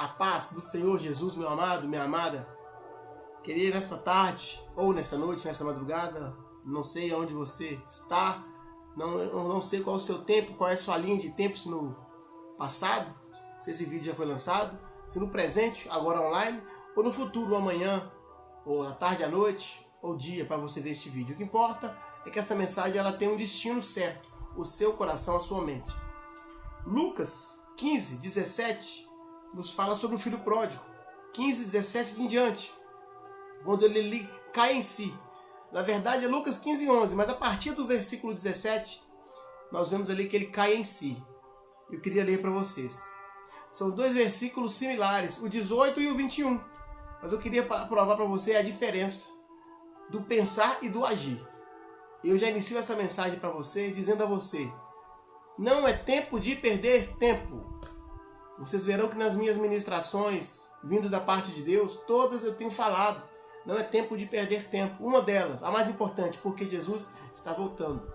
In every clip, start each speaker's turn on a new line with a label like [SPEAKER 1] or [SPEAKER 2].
[SPEAKER 1] A paz do Senhor Jesus, meu amado, minha amada. Queria nesta tarde, ou nesta noite, nesta madrugada, não sei aonde você está, não sei qual é o seu tempo, qual é a sua linha de tempos no passado, se esse vídeo já foi lançado, se no presente, agora online, ou no futuro, amanhã, ou à tarde, à noite, ou dia, para você ver este vídeo. O que importa é que essa mensagem ela tem um destino certo, o seu coração, a sua mente. Lucas 15, 17 nos fala sobre o filho pródigo. 15, 17 em diante, quando ele cai em si. Na verdade é Lucas 15, 11, mas a partir do versículo 17, nós vemos ali que ele cai em si. Eu queria ler para vocês. São dois versículos similares, o 18 e o 21. Mas eu queria provar para você a diferença do pensar e do agir. Eu já inicio essa mensagem para você, dizendo a você: não é tempo de perder tempo. Vocês verão que nas minhas ministrações, vindo da parte de Deus, todas eu tenho falado. Não é tempo de perder tempo. Uma delas, a mais importante, porque Jesus está voltando.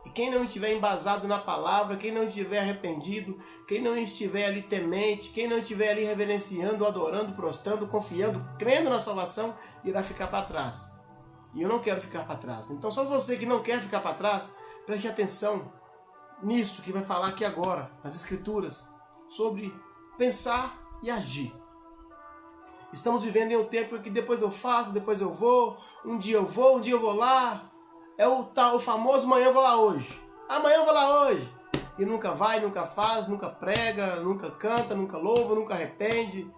[SPEAKER 1] E quem não estiver embasado na palavra, quem não estiver arrependido, quem não estiver ali temente, quem não estiver ali reverenciando, adorando, prostrando, confiando, crendo na salvação, irá ficar para trás. E eu não quero ficar para trás. Então só você que não quer ficar para trás, preste atenção nisso que vai falar aqui agora, nas Escrituras, sobre pensar e agir. Estamos vivendo em um tempo em que depois eu faço, depois eu vou, um dia eu vou lá. É o famoso amanhã eu vou lá hoje. Amanhã eu vou lá hoje. E nunca vai, nunca faz, nunca prega, nunca canta, nunca louva, nunca arrepende,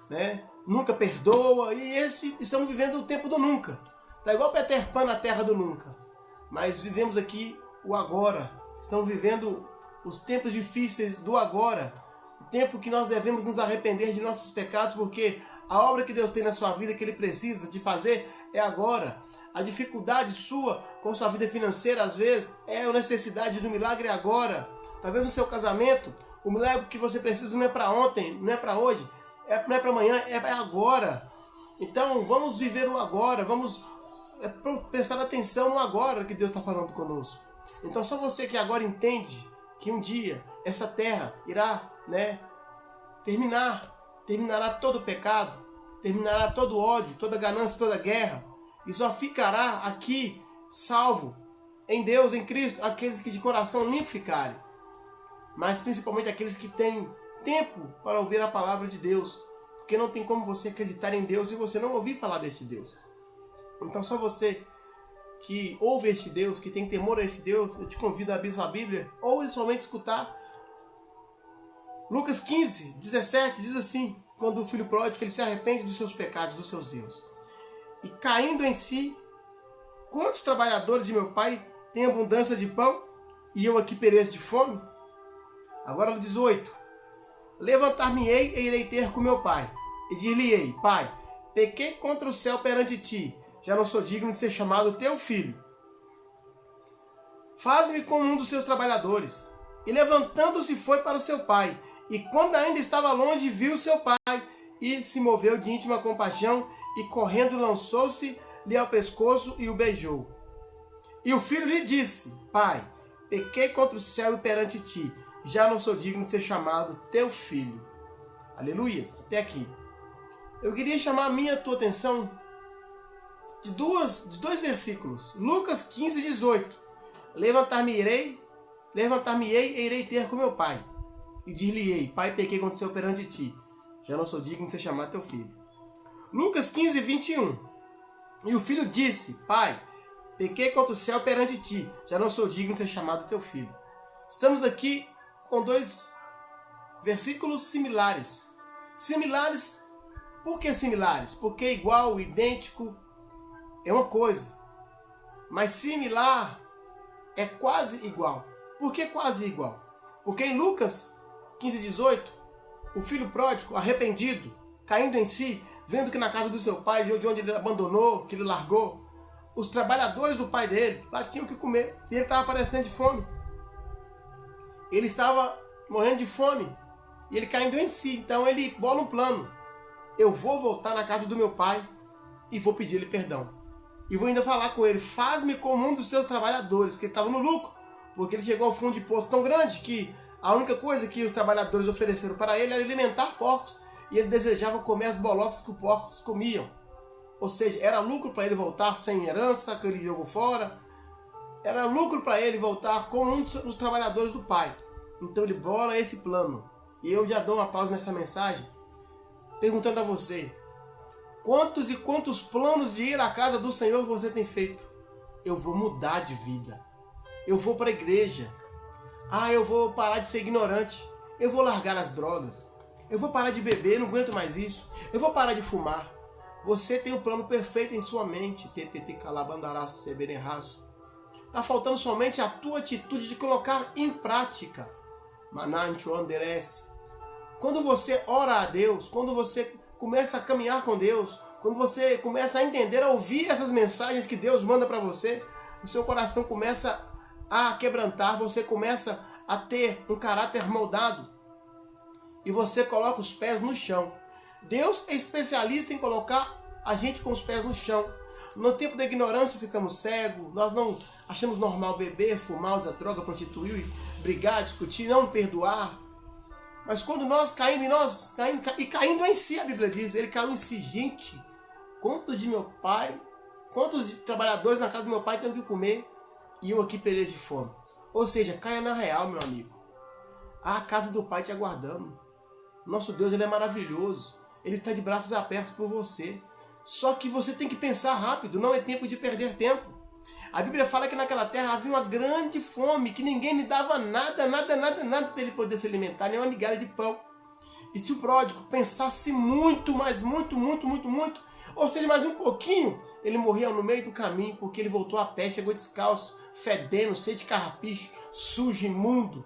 [SPEAKER 1] né? Nunca perdoa. E estamos vivendo o tempo do nunca. Tá igual Peter Pan na terra do nunca. Mas vivemos aqui o agora. Estamos vivendo os tempos difíceis do agora. O tempo que nós devemos nos arrepender de nossos pecados, porque a obra que Deus tem na sua vida, que Ele precisa de fazer, é agora. A dificuldade sua com sua vida financeira, às vezes, é a necessidade do milagre agora. Talvez no seu casamento, o milagre que você precisa não é para ontem, não é para hoje, não é para amanhã, é agora. Então, vamos viver o agora, vamos prestar atenção no agora que Deus está falando conosco. Então, só você que agora entende que um dia essa terra irá, terminará todo o pecado, terminará todo o ódio, toda ganância, toda guerra, e só ficará aqui salvo em Deus, em Cristo, aqueles que de coração limpo ficarem, mas principalmente aqueles que têm tempo para ouvir a palavra de Deus, porque não tem como você acreditar em Deus se você não ouvir falar deste Deus. Então só você que ouve este Deus, que tem temor a este Deus, eu te convido a abrir sua Bíblia ou somente escutar. Lucas 15, 17 diz assim: quando o filho pródigo ele se arrepende dos seus pecados, dos seus erros, e caindo em si, quantos trabalhadores de meu pai têm abundância de pão, e eu aqui pereço de fome? Agora o 18: levantar-me-ei e irei ter com meu pai, e dir-lhe-ei: Pai, pequei contra o céu perante ti, já não sou digno de ser chamado teu filho. Faz-me como um dos seus trabalhadores. E levantando-se foi para o seu pai, e quando ainda estava longe, viu seu pai, e se moveu de íntima compaixão, e correndo lançou-se-lhe ao pescoço e o beijou. E o filho lhe disse: Pai, pequei contra o céu e perante ti, já não sou digno de ser chamado teu filho. Aleluias, até aqui. Eu queria chamar a tua atenção de dois versículos. Lucas 15, 18. Levantar-me-ei e irei ter com meu pai, e dir-lhe-ei: Pai, pequei contra o céu perante ti, já não sou digno de ser chamado teu filho. Lucas 15, 21. E o filho disse: Pai, pequei contra o céu perante ti, já não sou digno de ser chamado teu filho. Estamos aqui com dois versículos similares. Similares, por que similares? Porque igual, idêntico, é uma coisa. Mas similar é quase igual. Por que quase igual? Porque em Lucas 15, 18, o filho pródigo, arrependido, caindo em si, vendo que na casa do seu pai, de onde ele abandonou, que ele largou, os trabalhadores do pai dele lá tinham o que comer, e ele estava parecendo de fome. Ele estava morrendo de fome, e ele caindo em si. Então ele bola um plano: eu vou voltar na casa do meu pai e vou pedir-lhe perdão. E vou ainda falar com ele: faz-me como um dos seus trabalhadores, que ele estava no lucro, porque ele chegou ao fundo de poço tão grande que a única coisa que os trabalhadores ofereceram para ele era alimentar porcos. e ele desejava comer as bolotas que os porcos comiam. Ou seja, era lucro para ele voltar sem herança, que ele jogou fora. Era lucro para ele voltar como um dos trabalhadores do pai. Então ele bola esse plano. E eu já dou uma pausa nessa mensagem, perguntando a você: quantos e quantos planos de ir à casa do Senhor você tem feito? Eu vou mudar de vida. Eu vou para a igreja. Eu vou parar de ser ignorante. Eu vou largar as drogas. Eu vou parar de beber, não aguento mais isso. Eu vou parar de fumar. Você tem um plano perfeito em sua mente. TPT calabandaraço, sebenerraço. Está faltando somente a tua atitude de colocar em prática. Manancho anderes. Quando você ora a Deus, quando você começa a caminhar com Deus, quando você começa a entender, a ouvir essas mensagens que Deus manda para você, o seu coração começa a quebrantar, você começa a ter um caráter moldado e você coloca os pés no chão. Deus é especialista em colocar a gente com os pés no chão. No tempo da ignorância ficamos cegos, nós não achamos normal beber, fumar, usar droga, prostituir, brigar, discutir, não perdoar. Mas quando nós caímos, caindo em si, a Bíblia diz, ele caiu em si. Gente, quantos trabalhadores na casa do meu pai têm que comer e eu aqui pereço de fome? Ou seja, caia na real, meu amigo. A casa do pai te aguardando. Nosso Deus, ele é maravilhoso. Ele está de braços abertos por você. Só que você tem que pensar rápido, não é tempo de perder tempo. A Bíblia fala que naquela terra havia uma grande fome, que ninguém lhe dava nada para ele poder se alimentar, nem uma migalha de pão. E se o pródigo pensasse muito, mas muito, ou seja, mais um pouquinho, ele morria no meio do caminho, porque ele voltou a pé, chegou descalço, fedendo, cheio de carrapicho, sujo, imundo.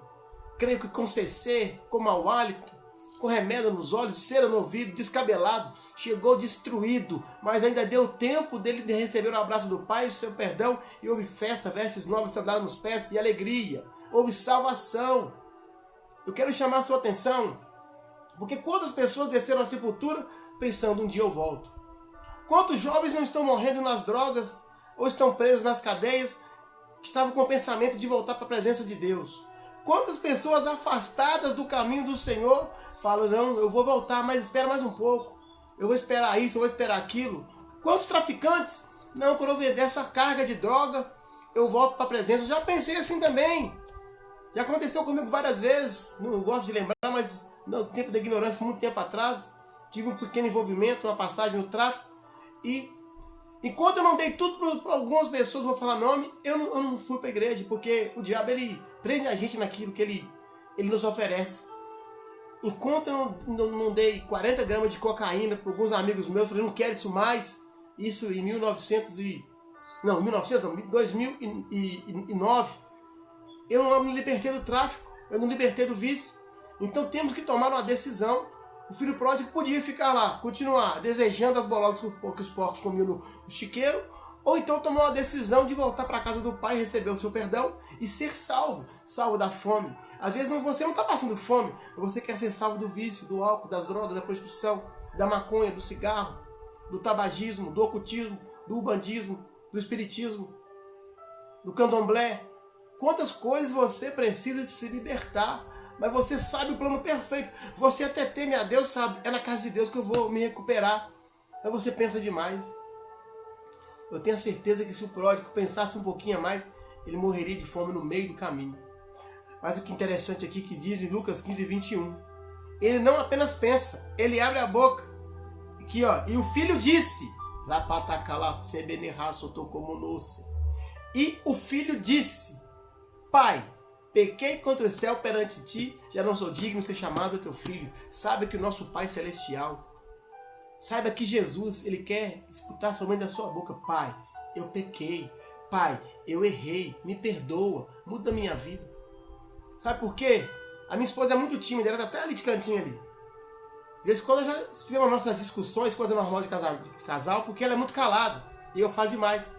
[SPEAKER 1] Creio que com CC, com mau hálito, com remédio nos olhos, cera no ouvido, descabelado, chegou destruído, mas ainda deu tempo dele de receber o abraço do Pai, o seu perdão, e houve festa, vestes novas, sandálias nos pés e alegria, houve salvação. Eu quero chamar a sua atenção, porque quantas pessoas desceram à sepultura pensando, um dia eu volto? Quantos jovens não estão morrendo nas drogas, ou estão presos nas cadeias, que estavam com o pensamento de voltar para a presença de Deus? Quantas pessoas afastadas do caminho do Senhor falam, não, eu vou voltar, mas espera mais um pouco. Eu vou esperar isso, eu vou esperar aquilo. Quantos traficantes, não, quando eu vender essa carga de droga, eu volto para a presença. Eu já pensei assim também. Já aconteceu comigo várias vezes, não gosto de lembrar, mas no tempo da ignorância, muito tempo atrás, tive um pequeno envolvimento, uma passagem no tráfico, e enquanto eu não dei tudo para algumas pessoas, vou falar nome, eu não fui para a igreja, porque o diabo, ele prende a gente naquilo que ele nos oferece. Enquanto eu não dei 40 gramas de cocaína para alguns amigos meus, eu falei, não quero isso mais. Isso em 2009. Eu não me libertei do tráfico, eu não libertei do vício. Então temos que tomar uma decisão. O filho pródigo podia ficar lá, continuar desejando as bolotas que os porcos comiam no chiqueiro, ou então tomar uma decisão de voltar para a casa do pai, receber o seu perdão e ser salvo da fome. Às vezes você não está passando fome, mas você quer ser salvo do vício, do álcool, das drogas, da prostituição, da maconha, do cigarro, do tabagismo, do ocultismo, do ubandismo, do espiritismo, do candomblé. Quantas coisas você precisa de se libertar, mas você sabe o plano perfeito. Você até teme a Deus, sabe, é na casa de Deus que eu vou me recuperar. Mas você pensa demais. Eu tenho a certeza que se o pródigo pensasse um pouquinho a mais, ele morreria de fome no meio do caminho. Mas o que é interessante aqui que diz em Lucas 15, 21. Ele não apenas pensa, ele abre a boca. Aqui, ó, e o filho disse, e o filho disse, Pai, pequei contra o céu perante ti, já não sou digno de ser chamado teu filho. Saiba que o nosso Pai Celestial, saiba que Jesus, ele quer escutar somente da sua boca, Pai, eu pequei, Pai, eu errei, me perdoa, muda a minha vida. Sabe por quê? A minha esposa é muito tímida, ela tá até ali de cantinho ali. De vez em quando eu já tivemos nossas discussões, coisa normal de casal, porque ela é muito calada e eu falo demais.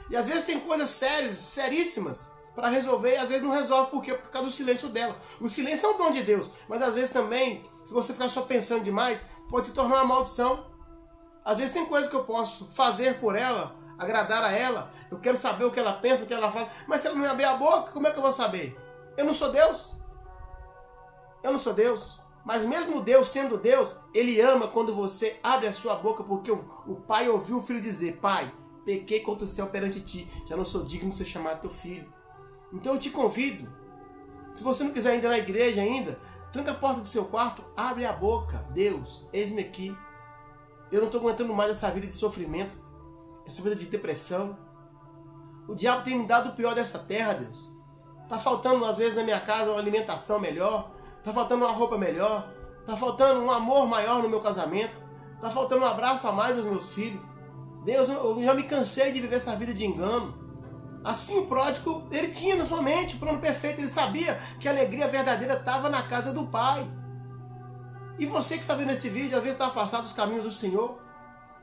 [SPEAKER 1] E às vezes tem coisas sérias, seríssimas, para resolver, e às vezes não resolve por causa do silêncio dela. O silêncio é um dom de Deus, mas às vezes também, se você ficar só pensando demais, pode se tornar uma maldição. Às vezes tem coisas que eu posso fazer por ela, agradar a ela, eu quero saber o que ela pensa, o que ela fala, mas se ela não me abrir a boca, como é que eu vou saber? Eu não sou Deus. Eu não sou Deus. Mas mesmo Deus sendo Deus, Ele ama quando você abre a sua boca, porque o pai ouviu o filho dizer: Pai, pequei contra o céu perante ti, já não sou digno de ser chamado teu filho. Então eu te convido, se você não quiser ir na igreja ainda, tranca a porta do seu quarto, abre a boca. Deus, eis-me aqui. Eu não estou aguentando mais essa vida de sofrimento, essa vida de depressão. O diabo tem me dado o pior dessa terra, Deus. Está faltando às vezes na minha casa uma alimentação melhor, está faltando uma roupa melhor, está faltando um amor maior no meu casamento, está faltando um abraço a mais aos meus filhos. Deus, eu já me cansei de viver essa vida de engano. Assim o pródigo, ele tinha na sua mente o plano perfeito, ele sabia que a alegria verdadeira estava na casa do Pai. E você que está vendo esse vídeo, às vezes está afastado dos caminhos do Senhor,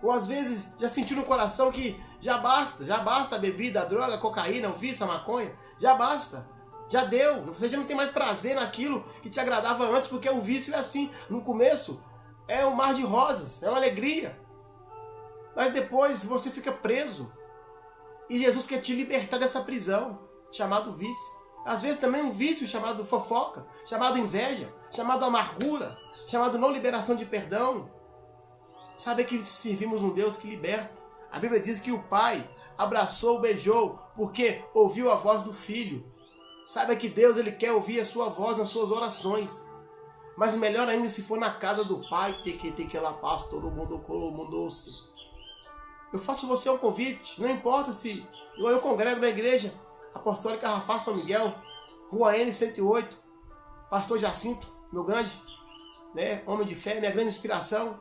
[SPEAKER 1] ou às vezes já sentiu no coração que já basta a bebida, a droga, a cocaína, o vício, a maconha, já basta, já deu, você já não tem mais prazer naquilo que te agradava antes, porque o vício é assim, no começo é um mar de rosas, é uma alegria, mas depois você fica preso, e Jesus quer te libertar dessa prisão, chamado vício. Às vezes também um vício chamado fofoca, chamado inveja, chamado amargura, chamado não liberação de perdão. Sabe que servimos um Deus que liberta. A Bíblia diz que o Pai abraçou, beijou, porque ouviu a voz do Filho. Saiba que Deus, Ele quer ouvir a sua voz nas suas orações. Mas melhor ainda se for na casa do Pai, que lá passa todo mundo ouça. Eu faço você um convite, não importa se eu congrego na igreja apostólica Rafá São Miguel, Rua N 108, pastor Jacinto, meu grande, homem de fé, minha grande inspiração,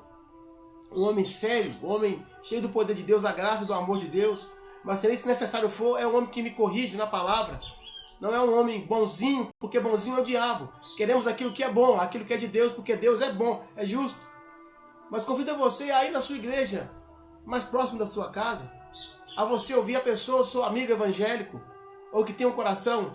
[SPEAKER 1] um homem sério, um homem cheio do poder de Deus, a graça e do amor de Deus, mas se necessário for, é um homem que me corrige na palavra, não é um homem bonzinho, porque bonzinho é o diabo, queremos aquilo que é bom, aquilo que é de Deus, porque Deus é bom, é justo, mas convido você a ir na sua igreja, mais próximo da sua casa, a você ouvir a pessoa, seu amigo evangélico, ou que tem um coração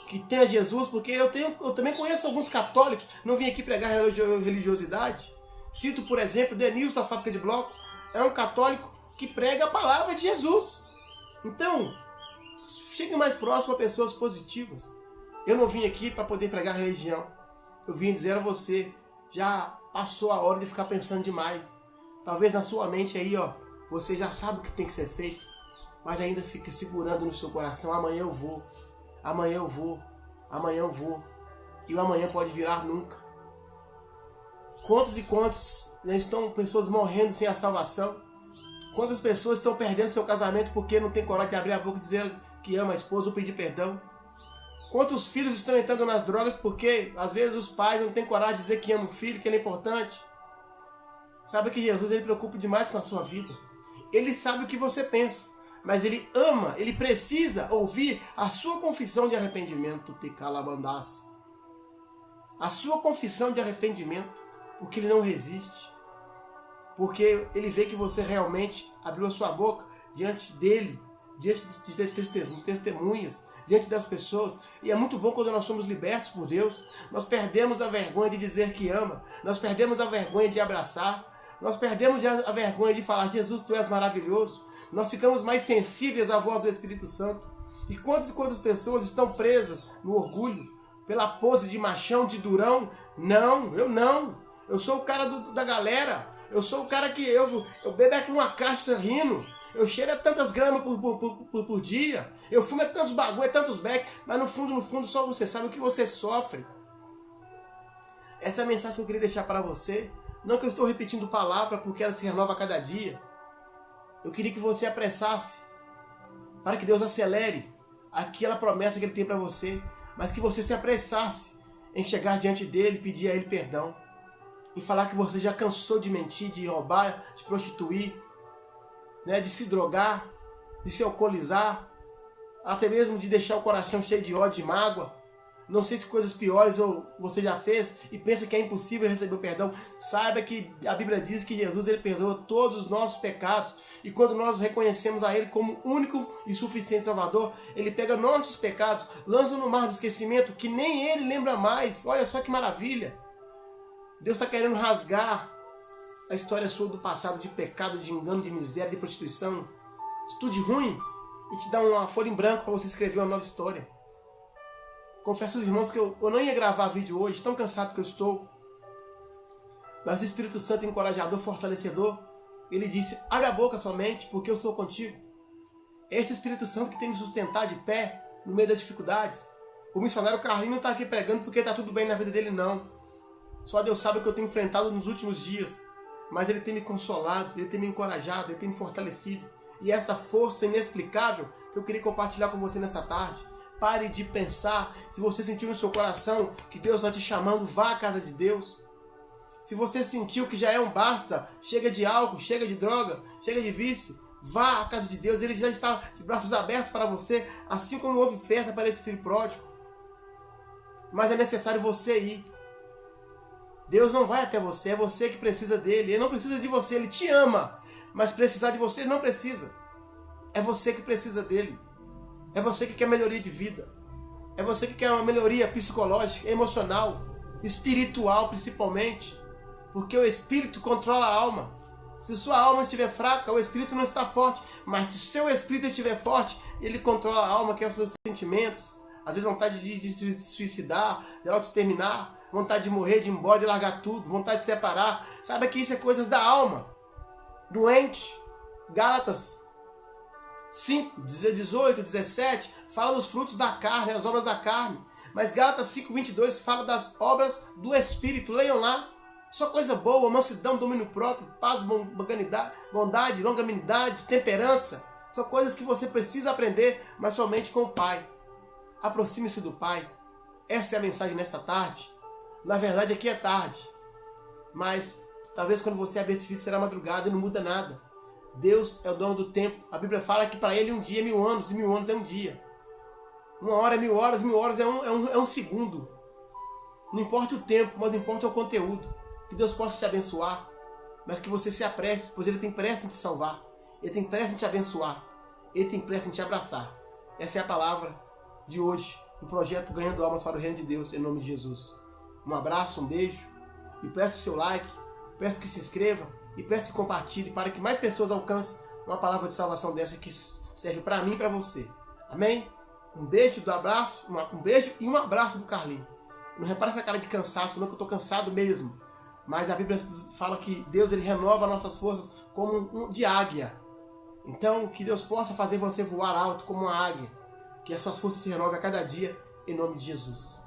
[SPEAKER 1] que tenha Jesus, porque eu também conheço alguns católicos, não vim aqui pregar religiosidade. Cito, por exemplo, Denilson da Fábrica de Bloco, é um católico que prega a palavra de Jesus. Então, chegue mais próximo a pessoas positivas. Eu não vim aqui para poder pregar religião, eu vim dizer a você, já passou a hora de ficar pensando demais. Talvez na sua mente aí, você já sabe o que tem que ser feito, mas ainda fica segurando no seu coração: amanhã eu vou, amanhã eu vou, amanhã eu vou. E o amanhã pode virar nunca. Quantos e quantos estão pessoas morrendo sem a salvação? Quantas pessoas estão perdendo seu casamento porque não tem coragem de abrir a boca e dizer que ama a esposa ou pedir perdão? Quantos filhos estão entrando nas drogas porque às vezes os pais não têm coragem de dizer que ama o filho, que ele é importante? Sabe que Jesus, ele preocupa demais com a sua vida. Ele sabe o que você pensa, mas ele ama, ele precisa ouvir a sua confissão de arrependimento, te calabandasse. A sua confissão de arrependimento, porque ele não resiste. Porque ele vê que você realmente abriu a sua boca diante dele, diante de testemunhas, diante das pessoas. E é muito bom quando nós somos libertos por Deus. Nós perdemos a vergonha de dizer que ama, nós perdemos a vergonha de abraçar, nós perdemos a vergonha de falar: Jesus, tu és maravilhoso. Nós ficamos mais sensíveis à voz do Espírito Santo. E quantas pessoas estão presas no orgulho, pela pose de machão, de durão? Não, eu não. Eu sou o cara da galera. Eu sou o cara que eu bebo aqui uma caixa rindo. Eu cheiro a tantas gramas por dia. Eu fumo tantos bagulho, tantos beck. Mas no fundo, só você sabe o que você sofre. Essa é a mensagem que eu queria deixar para você. Não que eu estou repetindo palavra, porque ela se renova a cada dia. Eu queria que você apressasse, para que Deus acelere aquela promessa que Ele tem para você, mas que você se apressasse em chegar diante dEle, pedir a Ele perdão, e falar que você já cansou de mentir, de roubar, de prostituir, de se drogar, de se alcoolizar, até mesmo de deixar o coração cheio de ódio, de mágoa. Não sei se coisas piores você já fez e pensa que é impossível receber o perdão. Saiba que a Bíblia diz que Jesus, ele perdoa todos os nossos pecados. E quando nós reconhecemos a Ele como único e suficiente Salvador, Ele pega nossos pecados, lança no mar do esquecimento, que nem Ele lembra mais. Olha só que maravilha. Deus está querendo rasgar a história sua do passado, de pecado, de engano, de miséria, de prostituição, de tudo de ruim, e te dar uma folha em branco para você escrever uma nova história. Confesso aos irmãos que eu não ia gravar vídeo hoje, tão cansado que eu estou. Mas o Espírito Santo, encorajador, fortalecedor, ele disse: abre a boca somente, porque eu sou contigo. Esse Espírito Santo que tem me sustentado de pé no meio das dificuldades. O missionário Carlinhos não está aqui pregando porque está tudo bem na vida dele, não. Só Deus sabe o que eu tenho enfrentado nos últimos dias. Mas ele tem me consolado, ele tem me encorajado, ele tem me fortalecido. E essa força inexplicável que eu queria compartilhar com você nesta tarde. Pare de pensar. Se você sentiu no seu coração que Deus está te chamando, vá à casa de Deus. Se você sentiu que já é um basta, chega de álcool, chega de droga, chega de vício, vá à casa de Deus. Ele já está de braços abertos para você, assim como houve festa para esse filho pródigo. Mas é necessário você ir. Deus não vai até você, é você que precisa dele. Ele não precisa de você, ele te ama. Mas precisar de você, ele não precisa. É você que precisa dele. É você que quer melhoria de vida. É você que quer uma melhoria psicológica, emocional, espiritual principalmente. Porque o espírito controla a alma. Se sua alma estiver fraca, o espírito não está forte. Mas se o seu espírito estiver forte, ele controla a alma, que é os seus sentimentos. Às vezes vontade de se suicidar, de auto-exterminar, vontade de morrer, de ir embora, de largar tudo, vontade de separar. Saiba que isso é coisas da alma. Doente. Gálatas 5, 18, 17, fala dos frutos da carne, as obras da carne. Mas Gálatas 5, 22 fala das obras do Espírito. Leiam lá. Só coisa boa, mansidão, domínio próprio, paz, bondade, longanimidade, temperança. São coisas que você precisa aprender, mas somente com o Pai. Aproxime-se do Pai. Essa é a mensagem nesta tarde. Na verdade, aqui é tarde. Mas talvez quando você abrir esse vídeo será madrugada e não muda nada. Deus é o dono do tempo. A Bíblia fala que para ele um dia é 1000 anos, e 1000 anos é um dia. 1 hora é 1000 horas, 1000 horas é um segundo. Não importa o tempo, mas importa o conteúdo. Que Deus possa te abençoar, mas que você se apresse, pois Ele tem pressa em te salvar. Ele tem pressa em te abençoar. Ele tem pressa em te abraçar. Essa é a palavra de hoje, do projeto Ganhando Almas para o Reino de Deus, em nome de Jesus. Um abraço, um beijo, e peço o seu like, peço que se inscreva, e peço que compartilhe para que mais pessoas alcancem uma palavra de salvação dessa que serve para mim e para você. Amém? Um beijo do abraço, um beijo e um abraço do Carlinhos. Não repara essa cara de cansaço, não, que eu estou cansado mesmo. Mas a Bíblia fala que Deus ele renova nossas forças como de águia. Então, que Deus possa fazer você voar alto como uma águia. Que as suas forças se renovem a cada dia, em nome de Jesus.